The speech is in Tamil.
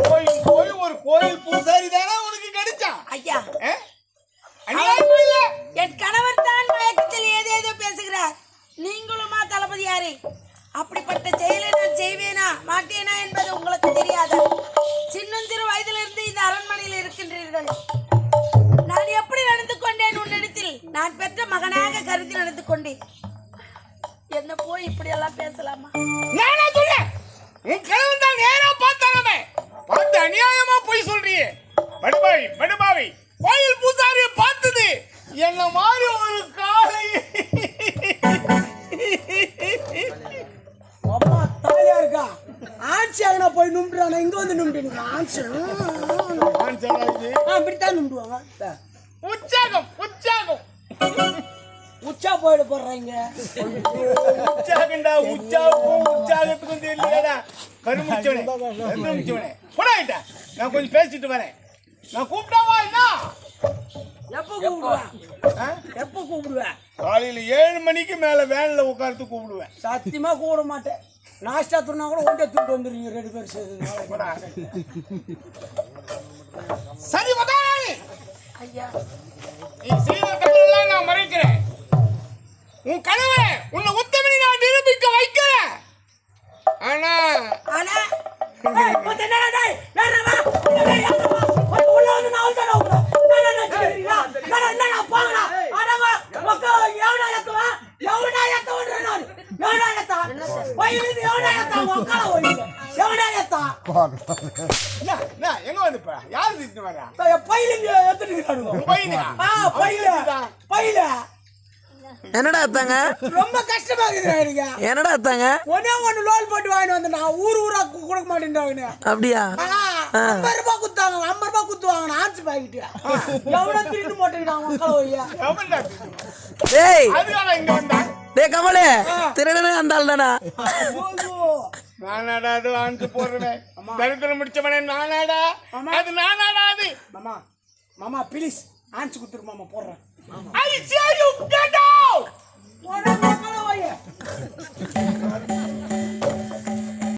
போய் போய் ஒரு கோயில் பூசாரி தானே உனக்கு கிடைச்சான் ஐயா. என் கணவர் தான் மயக்கத்தில் ஏதேதோ பேசுகிறார். நீங்களுமா தளபதியாரே? அப்படிப்பட்ட செயலை நான் செய்வேனா மாட்டேனா என்பது உங்களுக்கு தெரியாதா? சின்னஞ்சிறு வயதிலிருந்து இந்த அரண்மனையில் இருக்கின்றீர்கள். நான் எப்படி நடந்து கொண்டேன் உன்னிடத்தில்? நான் பெற்ற மகனாக கருதி நடந்து கொண்டேன். என்ன போய் இப்படி எல்லாம் பேசலாமா? நானா சொல்றேன், உன் கணவன் தான் நேரா பார்த்தானே, பார்த்து அநியாயமா போய் சொல்றியே. படுபாவி கோயில் பூசாரியை பார்த்தது என்ன மாதிரி ஒரு காலை. அம்மா தாலியா இருக்கா ஆட்சி ஆகினா போய் நும்பிடுறானா? இங்க வந்து நும்பிட்டு ஆட்சி அப்படித்தான் நும்பிடுவாங்க. உற்சாகம் உச்சா போயிட போடுறாங்க. உற்சாகண்டா, உற்சாகத்துக்கும் தெரியலடா. கருமுச்சவனே போடாயிட்டா. நான் கொஞ்சம் பேசிட்டு வரேன். நான் கூப்பிட்டாவா என்ன? எப்ப கூப்பிடுவேன்? காலையில 7 மணிக்கு மேல வேன்ல உட்கார்ந்து கூப்பிடுவேன். சத்தியமா கூப்பிட மாட்டேன். நாஷ்டா துணா கூட ஒன்றே தூட்டு வந்துருங்க 2 பேர் சேர்ந்து. சரி மதானி ஐயா, நீ செய்த தவறெல்லாம் நான் மறைக்கிறேன். உன் கணவரை உன்னை உத்தமனை நான் நிரூபிக்க வைக்கிறேன். ஆனா எங்க வந்து யாரு என்னடா அத்தாங்க? ரொம்ப கஷ்டமா இருக்குது. என்னடா அத்தாங்க? ஒண்ணு லோன் போட்டு வாங்கிட்டு வந்து நான் ஊரா கொடுக்க மாட்டேன்றாங்க. அப்படியா? 50 ரூபாய் குத்தாங்க. 50 ரூபாய் குத்துவாங்க. ஆச்சு பாக்கிட்டு எவ்வளவு திருட்டு போட்டுக்கிட்டாங்க. டேய் இங்க வந்தா டேய் கமலே, திருடனே அந்த ஆள் தானா? நானாடா அது ஆஞ்சு போடுறேன். தரித்திரம் முடிச்சவனே நானாடா அது, நானாடா அது. மாமா ப்ளீஸ் ஆன்ஸ் குத்துரு மாமா போடுறேன். I say you get out! போடா மக்களே.